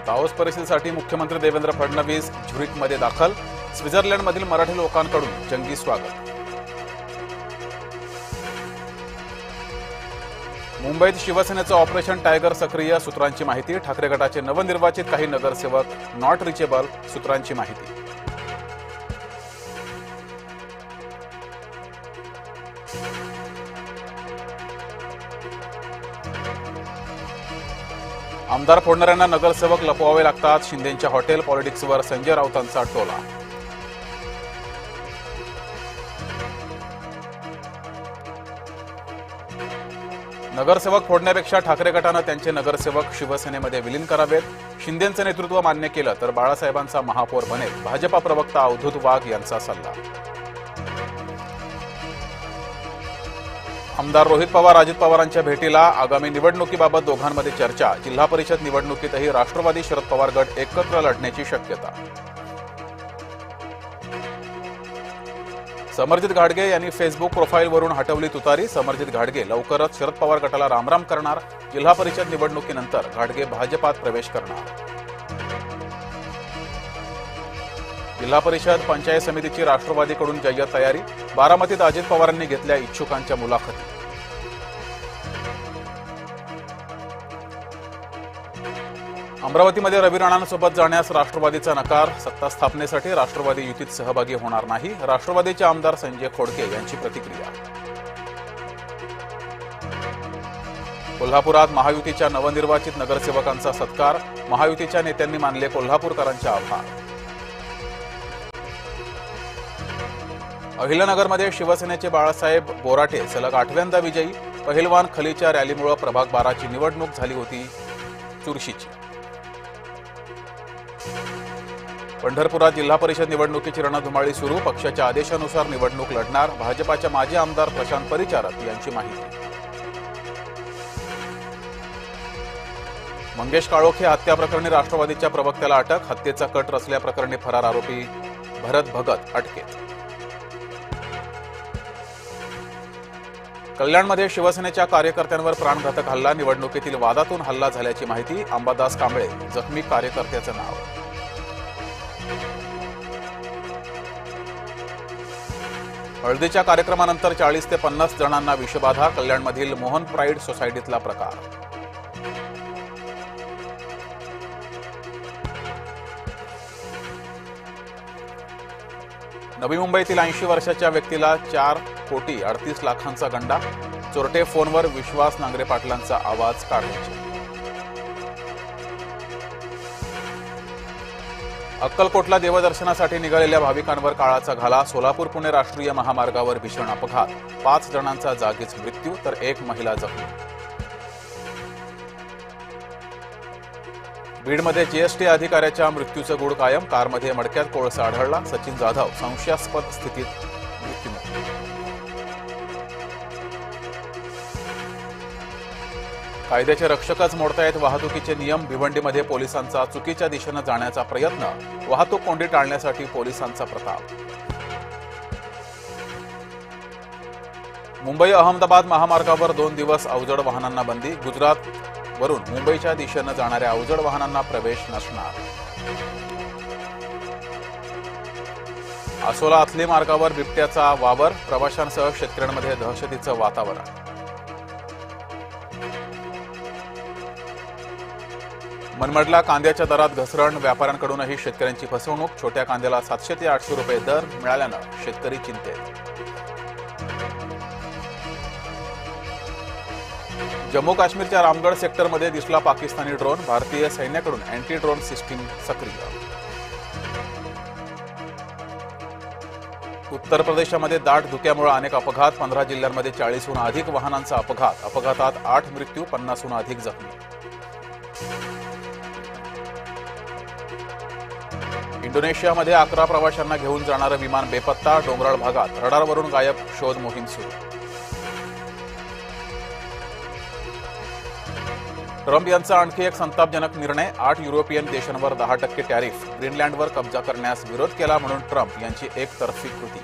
Davos परिषदेसाठी मुख्यमंत्री देवेंद्र फडणवीस झुरिकमध्ये दाखल. स्वित्झर्लंडमधील मराठी लोकांकडून जंगी स्वागत. मुंबईत शिवसेनेचं ऑपरेशन टायगर सक्रिय. सूत्रांची माहिती. ठाकरे गटाचे नवनिर्वाचित काही नगरसेवक नॉट रिचेबल. सूत्रांची माहिती. आमदार फोडणाऱ्यांना नगरसेवक लपवावे लागतात. शिंदेंच्या हॉटेल पॉलिटिक्सवर संजय राऊतांचा टोला. नगरसेवक फोडण्यापेक्षा ठाकरे गटानं त्यांचे नगरसेवक शिवसेनेमध्ये विलीन करावेत. शिंदेंचं नेतृत्व मान्य केलं तर बाळासाहेबांचा महापौर बनेल. भाजपा प्रवक्ता अवधूत वाघ यांचा सल्ला. आमदार रोहित पवार अजित पवारांच्या भेटीला. आगामी निवडणुकीबाबत दोघांमध्ये चर्चा. जिल्हा परिषद निवडणुकीतही राष्ट्रवादी शरद पवार गट एकत्र लढण्याची शक्यता. समरजित घाटगे यांनी फेसबुक प्रोफाईलवरून हटवली तुतारी. समरजित घाटगे लवकरच शरद पवार गटाला रामराम करणार. जिल्हा परिषद निवडणुकीनंतर घाटगे भाजपात प्रवेश करणार. जिल्हा परिषद पंचायत समितीची राष्ट्रवादीकडून जय्यत तयारी. बारामतीत अजित पवारांनी घेतल्या इच्छुकांच्या मुलाखती. अमरावतीमध्ये रवी राणांसोबत जाण्यास राष्ट्रवादीचा नकार. सत्ता स्थापनेसाठी राष्ट्रवादी युतीत सहभागी होणार नाही. राष्ट्रवादीचे आमदार संजय खोडके यांची प्रतिक्रिया. कोल्हापुरात महायुतीच्या नवनिर्वाचित नगरसेवकांचा सत्कार. महायुतीच्या नेत्यांनी मानले कोल्हापूरकरांचे आभार. अहिल्यानगरमध्ये शिवसेनेचे बाळासाहेब बोराटे सलग 8व्यांदा विजयी. पहिलवान खलीच्या रॅलीमुळे प्रभाग 12ची निवडणूक झाली होती चुरशीची. पंढरपुरात जिल्हा परिषद निवडणुकीची रणधुमाळी सुरू. पक्षाच्या आदेशानुसार निवडणूक लढणार. भाजपाच्या माजी आमदार प्रशांत परिचारक यांची माहिती. मंगेश काळोखे हत्या प्रकरणी राष्ट्रवादीच्या प्रवक्त्याला अटक. हत्येचा कट रचल्याप्रकरणी फरार आरोपी भरत भगत अटकेत. कल्याणमध्ये शिवसेनेच्या कार्यकर्त्यांवर प्राणघातक हल्ला. निवडणुकीतील वादातून हल्ला झाल्याची माहिती. अंबादास कांबळे जखमी कार्यकर्त्याचं नाव. हळदीच्या कार्यक्रमानंतर 40 ते 50 जणांना विषबाधा. कल्याणमधील मोहन प्राईड सोसायटीतला प्रकार. नवी मुंबईतील 80 वर्षाच्या व्यक्तीला 4,38,00,000चा गंडा. चोरटे फोनवर विश्वास नांगरे पाटलांचा आवाज काढायचे. अक्कलकोटला देवदर्शनासाठी निघालेल्या भाविकांवर काळाचा घाला. सोलापूर पुणे राष्ट्रीय महामार्गावर भीषण अपघात. 5 जणांचा जागीच मृत्यू तर 1 महिला जखमी. बीडमध्ये जीएसटी अधिकाऱ्याच्या मृत्यूचं गूढ कायम. कारमध्ये मडक्यात कोळसा आढळला. सचिन जाधव संशयास्पद स्थितीत मृत्यूमुखी. कायद्याचे रक्षकच मोडतायत वाहतुकीचे नियम. भिवंडीमध्ये पोलिसांचा चुकीच्या दिशेनं जाण्याचा प्रयत्न. वाहतूक कोंडी टाळण्यासाठी पोलिसांचा प्रताप. मुंबई अहमदाबाद महामार्गावर 2 दिवस अवजड वाहनांना बंदी. गुजरात वरून मुंबईच्या दिशेनं जाणाऱ्या अवजड वाहनांना प्रवेश नसणार. आसोला आथली मार्गावर बिबट्याचा वावर. प्रवाशांसह शेतकऱ्यांमध्ये दहशतीचं वातावरण. मनमाडला कांद्याच्या दरात घसरण. व्यापाऱ्यांकडूनही शेतकऱ्यांची फसवणूक. छोट्या कांद्याला 700 ते 800 रुपये दर मिळाल्यानं शेतकरी चिंतेत. जम्मू काश्मीरच्या रामगड सेक्टरमध्ये दिसला पाकिस्तानी ड्रोन. भारतीय सैन्याकडून अँटी ड्रोन सिस्टीम सक्रिय. उत्तर प्रदेशामध्ये दाट धुक्यामुळे अनेक अपघात. 15 जिल्ह्यांमध्ये 40हून अधिक वाहनांचा अपघात. अपघातात 8 मृत्यू 50हून अधिक जखमी. इंडोनेशियामध्ये 11 प्रवाशांना घेऊन जाणारं विमान बेपत्ता. डोंगराळ भागात रडारवरून गायब शोध मोहीम सुरू. ट्रम्प यांचा आणखी एक संतापजनक निर्णय. 8 युरोपियन देशांवर 10% टॅरिफ. ग्रीनलँडवर कब्जा करण्यास विरोध केला म्हणून ट्रम्प यांची एकतर्फी कृती.